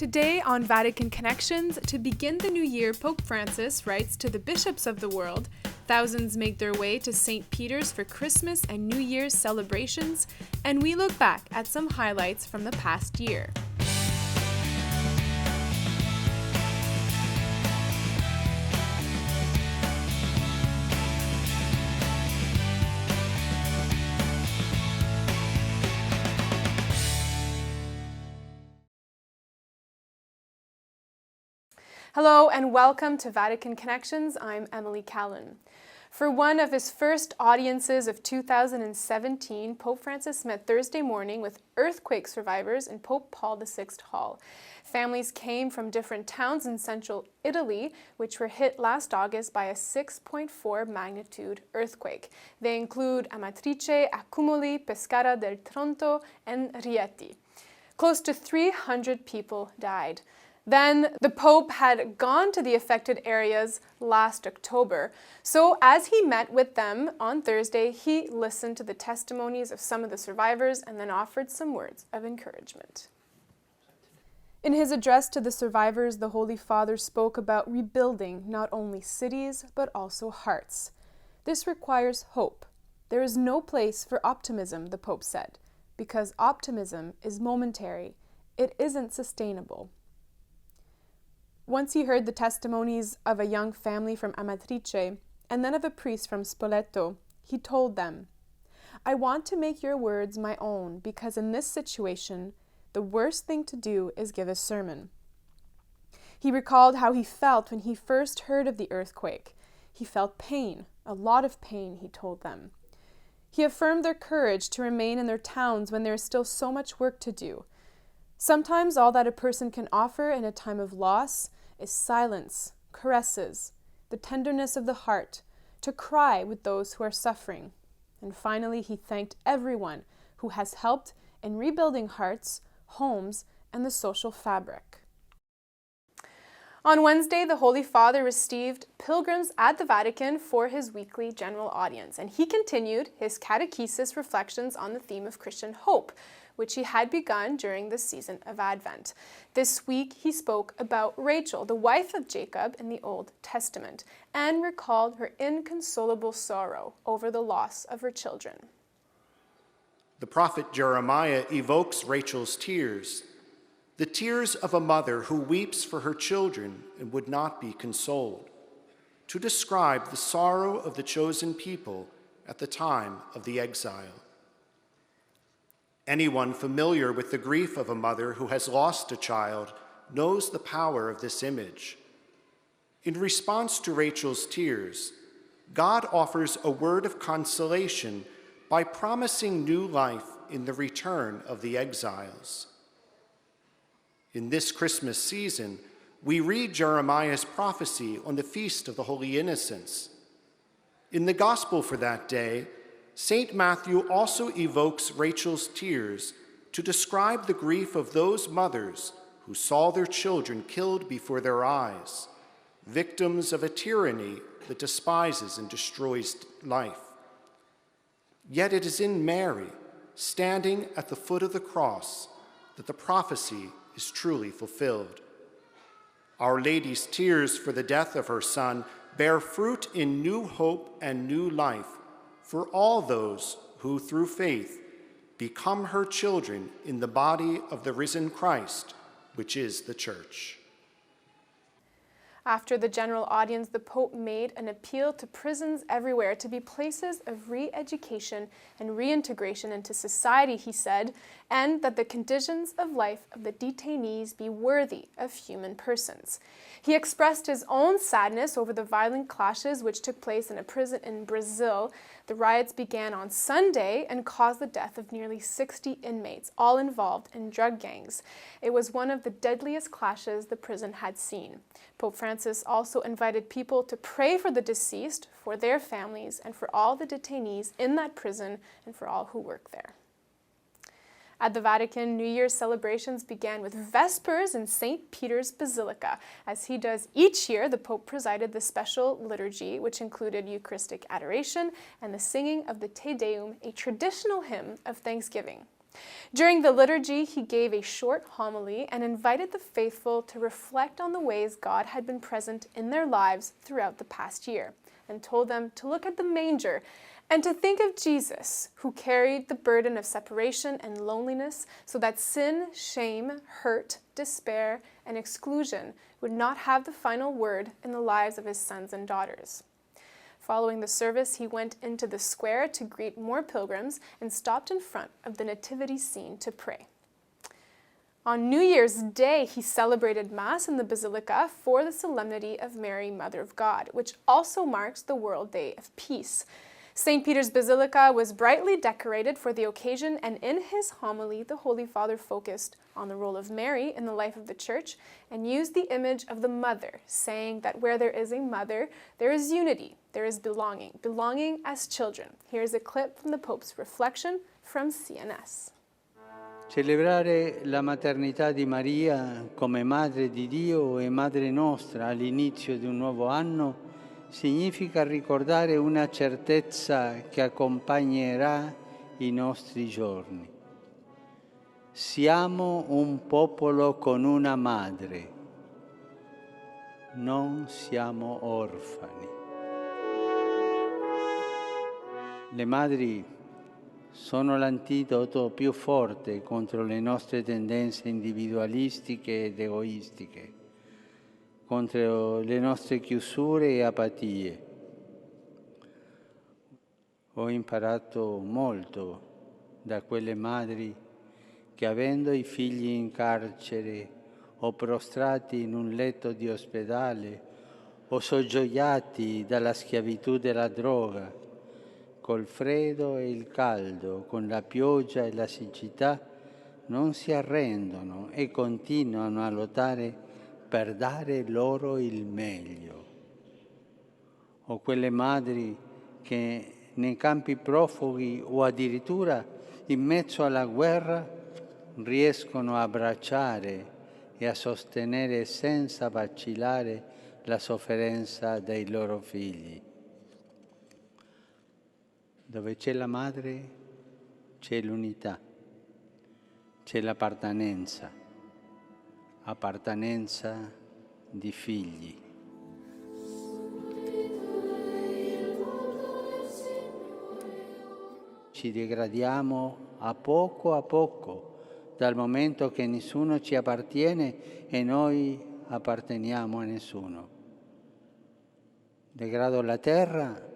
Today on Vatican Connections, to begin the new year, Pope Francis writes to the bishops of the world. Thousands make their way to St. Peter's for Christmas and New Year's celebrations, and we look back at some highlights from the past year. Hello and welcome to Vatican Connections. I'm Emily Callan. For one of his first audiences of 2017, Pope Francis met Thursday morning with earthquake survivors in Pope Paul VI Hall. Families came from different towns in central Italy, which were hit last August by a 6.4 magnitude earthquake. They include Amatrice, Accumoli, Pescara del Tronto, and Rieti. Close to 300 people died. Then the Pope had gone to the affected areas last October. So as he met with them on Thursday, he listened to the testimonies of some of the survivors and then offered some words of encouragement. In his address to the survivors, the Holy Father spoke about rebuilding not only cities, but also hearts. This requires hope. There is no place for optimism, the Pope said, because optimism is momentary. It isn't sustainable. Once he heard the testimonies of a young family from Amatrice and then of a priest from Spoleto, he told them, "I want to make your words my own because in this situation, the worst thing to do is give a sermon." He recalled how he felt when he first heard of the earthquake. He felt pain, a lot of pain, he told them. He affirmed their courage to remain in their towns when there is still so much work to do. Sometimes all that a person can offer in a time of loss is silence, caresses, the tenderness of the heart, to cry with those who are suffering. And finally, he thanked everyone who has helped in rebuilding hearts, homes, and the social fabric. On Wednesday, the Holy Father received pilgrims at the Vatican for his weekly general audience, and he continued his catechesis reflections on the theme of Christian hope, which he had begun during the season of Advent. This week, he spoke about Rachel, the wife of Jacob in the Old Testament, and recalled her inconsolable sorrow over the loss of her children. The prophet Jeremiah evokes Rachel's tears, the tears of a mother who weeps for her children and would not be consoled, to describe the sorrow of the chosen people at the time of the exile. Anyone familiar with the grief of a mother who has lost a child knows the power of this image. In response to Rachel's tears, God offers a word of consolation by promising new life in the return of the exiles. In this Christmas season, we read Jeremiah's prophecy on the Feast of the Holy Innocents. In the Gospel for that day, St. Matthew also evokes Rachel's tears to describe the grief of those mothers who saw their children killed before their eyes, victims of a tyranny that despises and destroys life. Yet it is in Mary, standing at the foot of the cross, that the prophecy is truly fulfilled. Our Lady's tears for the death of her son bear fruit in new hope and new life for all those who, through faith, become her children in the body of the risen Christ, which is the Church. After the general audience, the Pope made an appeal to prisons everywhere to be places of re-education and reintegration into society, he said, and that the conditions of life of the detainees be worthy of human persons. He expressed his own sadness over the violent clashes which took place in a prison in Brazil. The riots began on Sunday and caused the death of nearly 60 inmates, all involved in drug gangs. It was one of the deadliest clashes the prison had seen. Pope Francis also invited people to pray for the deceased, for their families, and for all the detainees in that prison and for all who work there. At the Vatican, New Year's celebrations began with Vespers in St. Peter's Basilica. As he does each year, the Pope presided the special liturgy, which included Eucharistic adoration and the singing of the Te Deum, a traditional hymn of thanksgiving. During the liturgy, he gave a short homily and invited the faithful to reflect on the ways God had been present in their lives throughout the past year, and told them to look at the manger and to think of Jesus, who carried the burden of separation and loneliness so that sin, shame, hurt, despair, and exclusion would not have the final word in the lives of his sons and daughters. Following the service, he went into the square to greet more pilgrims and stopped in front of the nativity scene to pray. On New Year's Day, he celebrated Mass in the Basilica for the Solemnity of Mary, Mother of God, which also marks the World Day of Peace. St. Peter's Basilica was brightly decorated for the occasion, and in his homily, the Holy Father focused on the role of Mary in the life of the Church and used the image of the mother, saying that where there is a mother, there is unity, there is belonging as children. Here's a clip from the Pope's reflection from CNS. Celebrare la maternità di Maria come Madre di Dio e Madre nostra all'inizio di un nuovo anno significa ricordare una certezza che accompagnerà i nostri giorni. Siamo un popolo con una madre, non siamo orfani. Le madri sono l'antidoto più forte contro le nostre tendenze individualistiche ed egoistiche, contro le nostre chiusure e apatie. Ho imparato molto da quelle madri che, avendo i figli in carcere o prostrati in un letto di ospedale o soggioiati dalla schiavitù della droga, col freddo e il caldo, con la pioggia e la siccità, non si arrendono e continuano a lottare per dare loro il meglio. O quelle madri che nei campi profughi o addirittura in mezzo alla guerra riescono a abbracciare e a sostenere senza vacillare la sofferenza dei loro figli. Dove c'è la madre c'è l'unità, c'è l'appartenenza, appartenenza di figli. Ci degradiamo a poco, dal momento che nessuno ci appartiene e noi apparteniamo a nessuno. Degrado la terra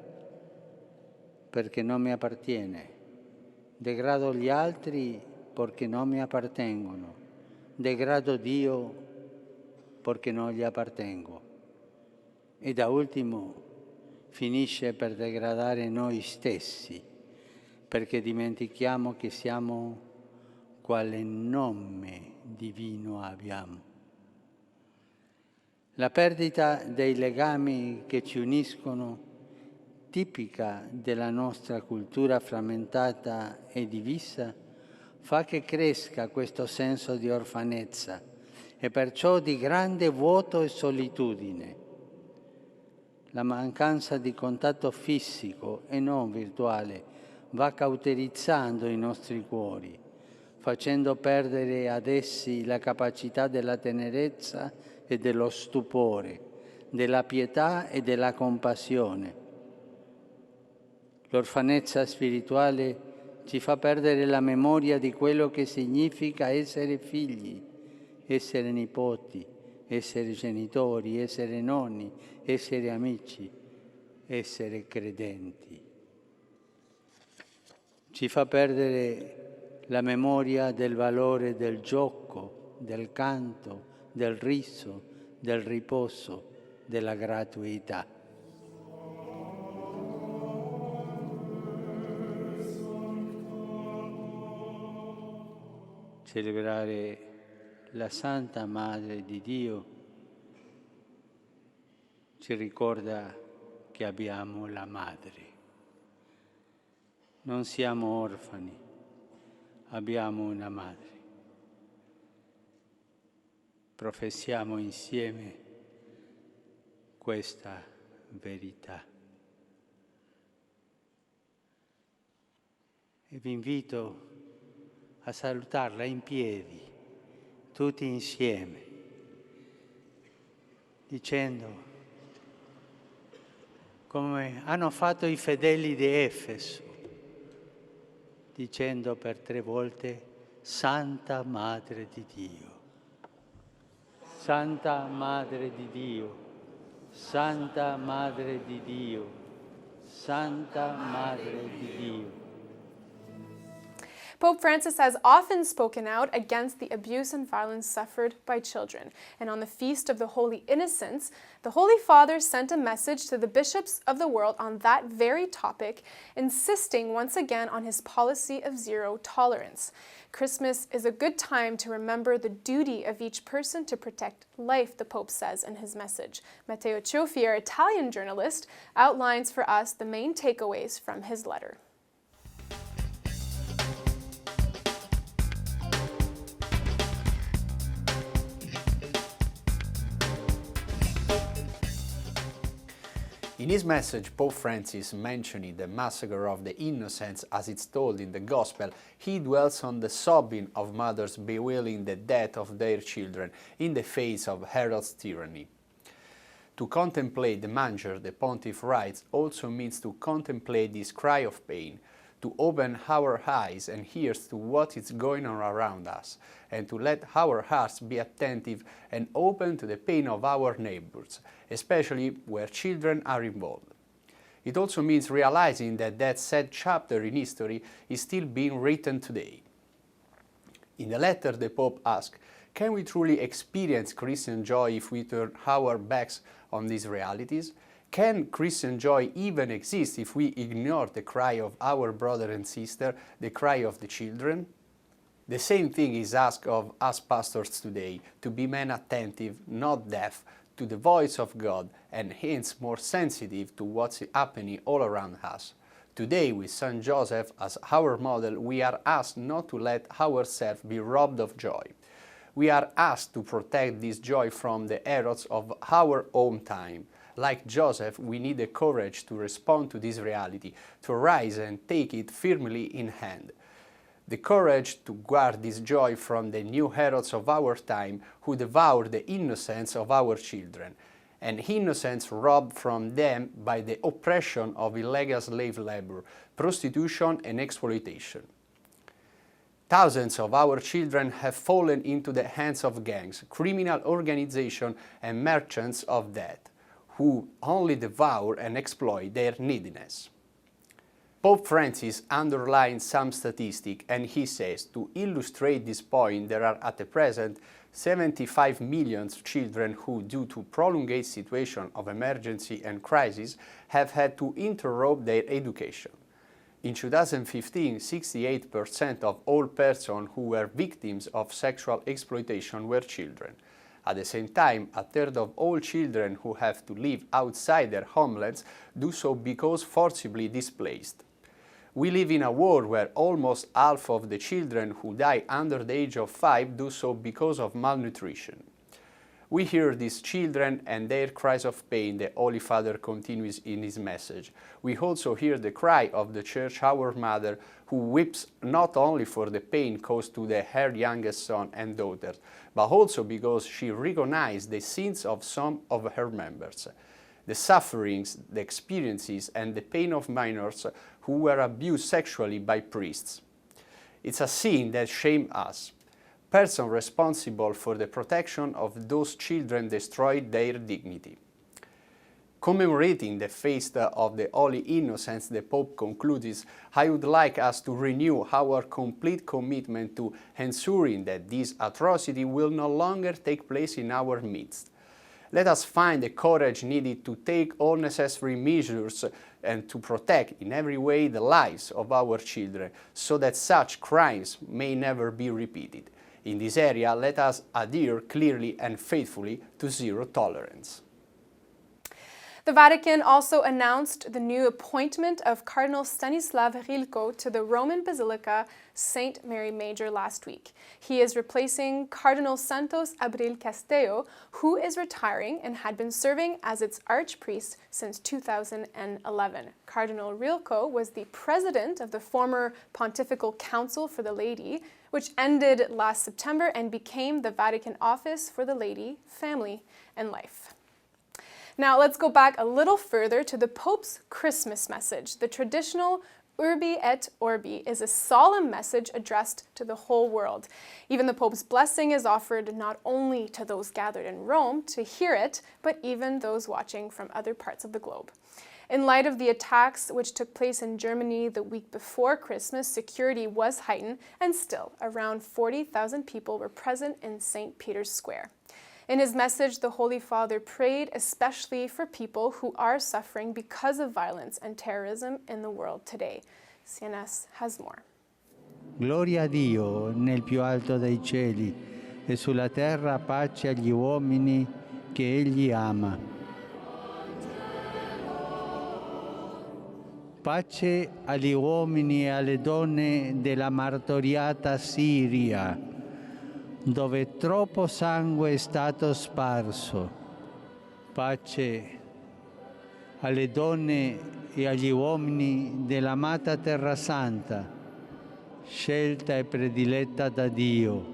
perché non mi appartiene, degrado gli altri perché non mi appartengono, degrado Dio perché non gli appartengo e da ultimo finisce per degradare noi stessi perché dimentichiamo che siamo quale nome divino abbiamo. La perdita dei legami che ci uniscono, tipica della nostra cultura frammentata e divisa, fa che cresca questo senso di orfanezza e perciò di grande vuoto e solitudine. La mancanza di contatto fisico e non virtuale va cauterizzando i nostri cuori, facendo perdere ad essi la capacità della tenerezza e dello stupore, della pietà e della compassione. L'orfanezza spirituale ci fa perdere la memoria di quello che significa essere figli, essere nipoti, essere genitori, essere nonni, essere amici, essere credenti. Ci fa perdere la memoria del valore del gioco, del canto, del riso, del riposo, della gratuità. Celebrare la Santa Madre di Dio ci ricorda che abbiamo la Madre. Non siamo orfani, abbiamo una Madre. Professiamo insieme questa verità. E vi invito a salutarla in piedi, tutti insieme, dicendo, come hanno fatto i fedeli di Efeso, dicendo per 3 volte, Santa Madre di Dio, Santa Madre di Dio, Santa Madre di Dio, Santa Madre di Dio. Pope Francis has often spoken out against the abuse and violence suffered by children. And on the Feast of the Holy Innocents, the Holy Father sent a message to the bishops of the world on that very topic, insisting once again on his policy of zero tolerance. Christmas is a good time to remember the duty of each person to protect life, the Pope says in his message. Matteo Cioffi, our Italian journalist, outlines for us the main takeaways from his letter. In his message, Pope Francis, mentioning the massacre of the innocents as it's told in the Gospel, he dwells on the sobbing of mothers bewailing the death of their children in the face of Herod's tyranny. To contemplate the manger, the pontiff writes, also means to contemplate this cry of pain, to open our eyes and ears to what is going on around us, and to let our hearts be attentive and open to the pain of our neighbors, especially where children are involved. It also means realizing that that sad chapter in history is still being written today. In the letter, the Pope asks, can we truly experience Christian joy if we turn our backs on these realities? Can Christian joy even exist if we ignore the cry of our brother and sister, the cry of the children? The same thing is asked of us pastors today, to be men attentive, not deaf, to the voice of God, and hence more sensitive to what's happening all around us. Today, with Saint Joseph as our model, we are asked not to let ourselves be robbed of joy. We are asked to protect this joy from the errors of our own time. Like Joseph, we need the courage to respond to this reality, to rise and take it firmly in hand. The courage to guard this joy from the new Herods of our time who devour the innocence of our children, and innocence robbed from them by the oppression of illegal slave labor, prostitution and exploitation. Thousands of our children have fallen into the hands of gangs, criminal organizations and merchants of death, who only devour and exploit their neediness. Pope Francis underlines some statistic, and he says, to illustrate this point, there are at the present 75 million children who, due to prolonged situation of emergency and crisis, have had to interrupt their education. In 2015, 68% of all persons who were victims of sexual exploitation were children. At the same time, a third of all children who have to live outside their homelands do so because forcibly displaced. We live in a world where almost half of the children who die under the age of 5 do so because of malnutrition. We hear these children and their cries of pain, the Holy Father continues in his message. We also hear the cry of the Church, our Mother, who weeps not only for the pain caused to her youngest son and daughters, but also because she recognized the sins of some of her members, the sufferings, the experiences, and the pain of minors who were abused sexually by priests. It's a sin that shames us. Persons responsible for the protection of those children destroyed their dignity. Commemorating the feast of the Holy Innocents, the Pope concludes, I would like us to renew our complete commitment to ensuring that this atrocity will no longer take place in our midst. Let us find the courage needed to take all necessary measures and to protect in every way the lives of our children, so that such crimes may never be repeated. In this area, let us adhere clearly and faithfully to zero tolerance. The Vatican also announced the new appointment of Cardinal Stanislav Hrilko to the Roman Basilica St. Mary Major last week. He is replacing Cardinal Santos Abril Castello, who is retiring and had been serving as its archpriest since 2011. Cardinal Hrilko was the president of the former Pontifical Council for the Laity, which ended last September and became the Vatican Office for the Laity, Family, and Life. Now let's go back a little further to the Pope's Christmas message. The traditional Urbi et Orbi is a solemn message addressed to the whole world. Even the Pope's blessing is offered not only to those gathered in Rome to hear it, but even those watching from other parts of the globe. In light of the attacks which took place in Germany the week before Christmas, security was heightened, and still around 40,000 people were present in St. Peter's Square. In his message, the Holy Father prayed especially for people who are suffering because of violence and terrorism in the world today. CNS has more. Gloria a Dio nel più alto dei cieli e sulla terra pace agli uomini che Egli ama. Pace agli uomini e alle donne della martoriata Siria, dove troppo sangue è stato sparso. Pace alle donne e agli uomini dell'amata Terra Santa, scelta e prediletta da Dio,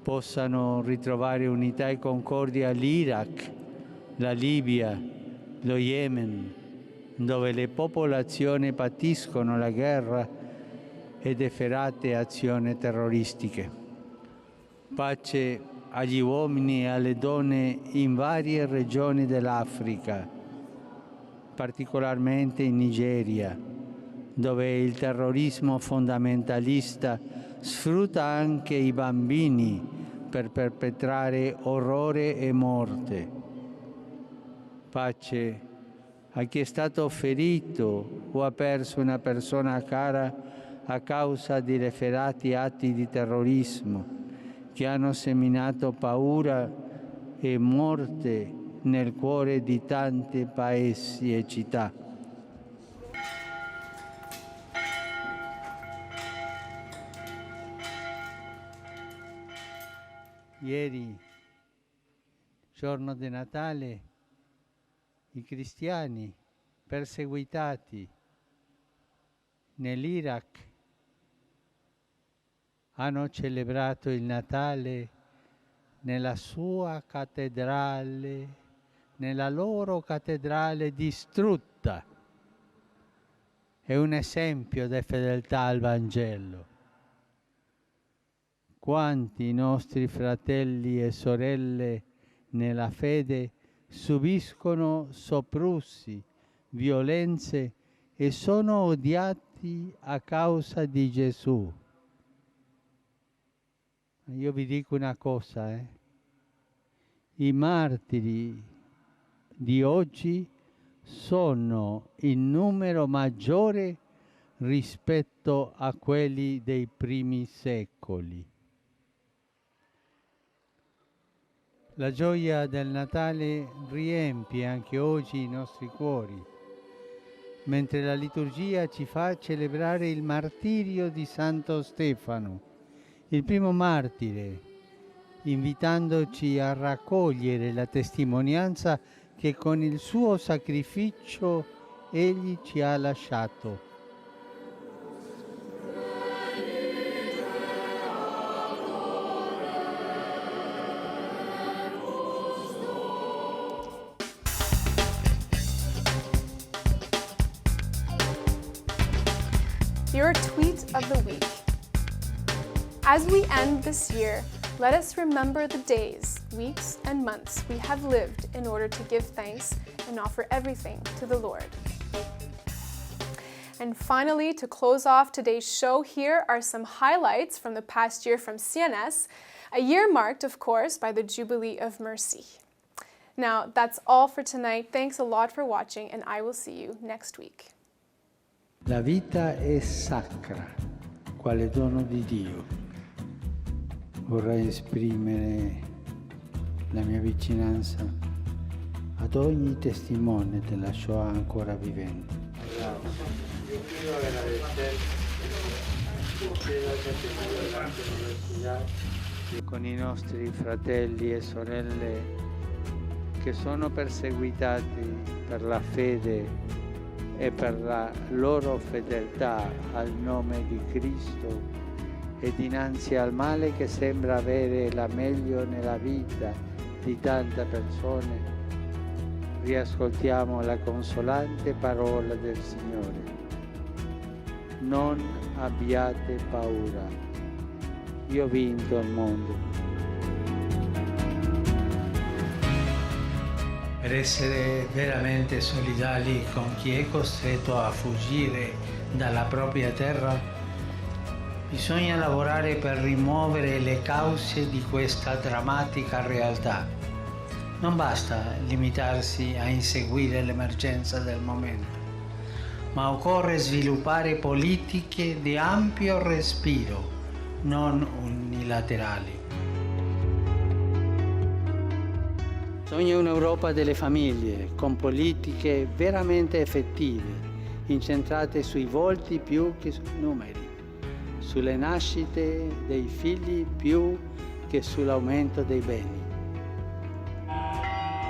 possano ritrovare unità e concordia l'Iraq, la Libia, lo Yemen, dove le popolazioni patiscono la guerra ed efferate azioni terroristiche. Pace agli uomini e alle donne in varie regioni dell'Africa, particolarmente in Nigeria, dove il terrorismo fondamentalista sfrutta anche i bambini per perpetrare orrore e morte. Pace a chi è stato ferito o ha perso una persona cara a causa di efferati atti di terrorismo che hanno seminato paura e morte nel cuore di tanti paesi e città. Ieri, giorno di Natale, i cristiani perseguitati nell'Iraq hanno celebrato il Natale nella sua cattedrale, nella loro cattedrale distrutta. È un esempio di fedeltà al Vangelo. Quanti nostri fratelli e sorelle nella fede subiscono soprusi, violenze e sono odiati a causa di Gesù. Io vi dico una cosa, i martiri di oggi sono in numero maggiore rispetto a quelli dei primi secoli. La gioia del Natale riempie anche oggi i nostri cuori, mentre la liturgia ci fa celebrare il martirio di Santo Stefano, il primo martire, invitandoci a raccogliere la testimonianza che con il suo sacrificio Egli ci ha lasciato. Your tweet of the week. As we end this year, let us remember the days, weeks, and months we have lived in order to give thanks and offer everything to the Lord. And finally, to close off today's show, here are some highlights from the past year from CNS, a year marked, of course, by the Jubilee of Mercy. Now, that's all for tonight. Thanks a lot for watching, and I will see you next week. La vita è sacra, quale dono di Dio. Vorrei esprimere la mia vicinanza ad ogni testimone della Shoah ancora vivente. Con i nostri fratelli e sorelle che sono perseguitati per la fede e per la loro fedeltà al nome di Cristo, e dinanzi al male che sembra avere la meglio nella vita di tante persone, riascoltiamo la consolante parola del Signore. Non abbiate paura, io ho vinto il mondo. Per essere veramente solidali con chi è costretto a fuggire dalla propria terra, bisogna lavorare per rimuovere le cause di questa drammatica realtà. Non basta limitarsi a inseguire l'emergenza del momento, ma occorre sviluppare politiche di ampio respiro, non unilaterali. Sogno un'Europa delle famiglie, con politiche veramente effettive, incentrate sui volti più che sui numeri, sulle nascite dei figli più che sull'aumento dei beni.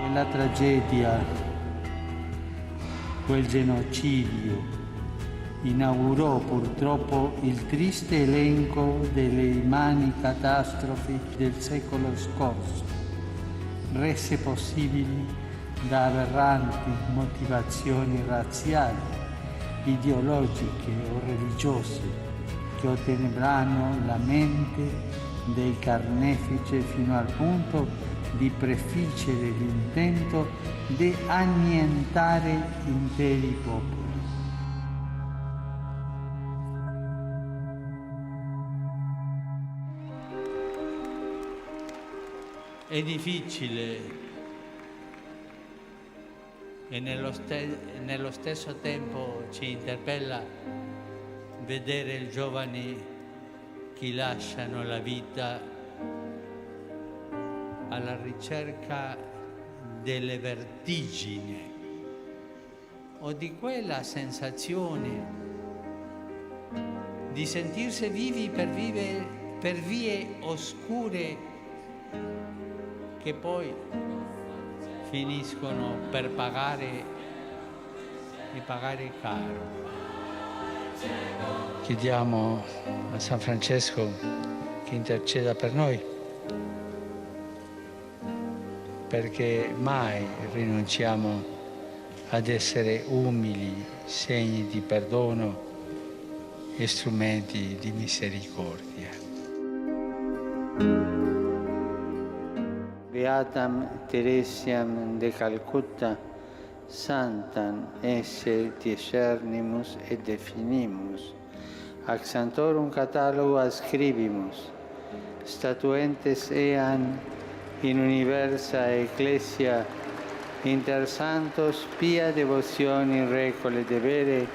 Quella tragedia, quel genocidio, inaugurò purtroppo il triste elenco delle immani catastrofi del secolo scorso, rese possibili da aberranti motivazioni razziali, ideologiche o religiose che ottenebrano la mente dei carnefici fino al punto di prefiggere l'intento di annientare interi popoli. È difficile e nello stesso tempo ci interpella vedere i giovani che lasciano la vita alla ricerca delle vertigini o di quella sensazione di sentirsi vivi per vie oscure che poi finiscono per pagare caro. Chiediamo a San Francesco che interceda per noi, perché mai rinunciamo ad essere umili, segni di perdono e strumenti di misericordia. Beatam Teresiam de Calcutta, Santam esse discernimus et definimus, ac Sanctorum catalogo ascribimus, statuentes ean in universa ecclesia inter santos pia devotioni recole devere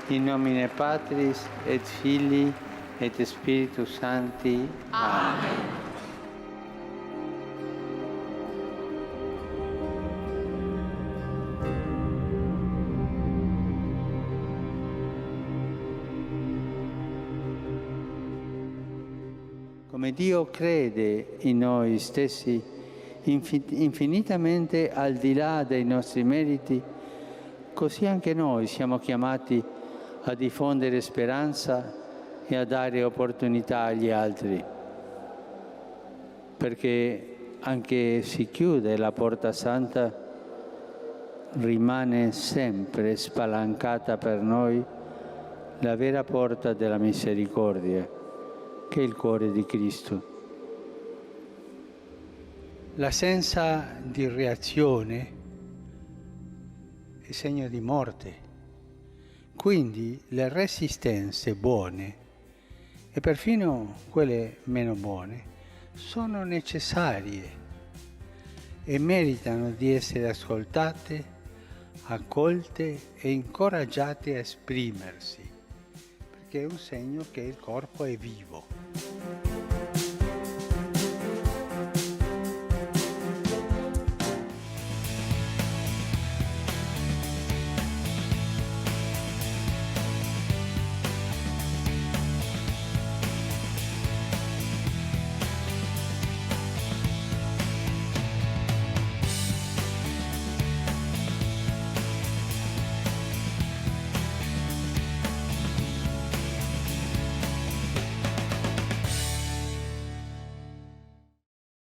in nomine Patris et Filii et Spiritus Sancti. Amen. Come Dio crede in noi stessi, infinitamente al di là dei nostri meriti, così anche noi siamo chiamati a diffondere speranza e a dare opportunità agli altri. Perché anche si chiude la porta santa, rimane sempre spalancata per noi la vera porta della misericordia, che è il cuore di Cristo. L'assenza di reazione è segno di morte, quindi le resistenze buone e perfino quelle meno buone sono necessarie e meritano di essere ascoltate, accolte e incoraggiate a esprimersi, perché è un segno che il corpo è vivo.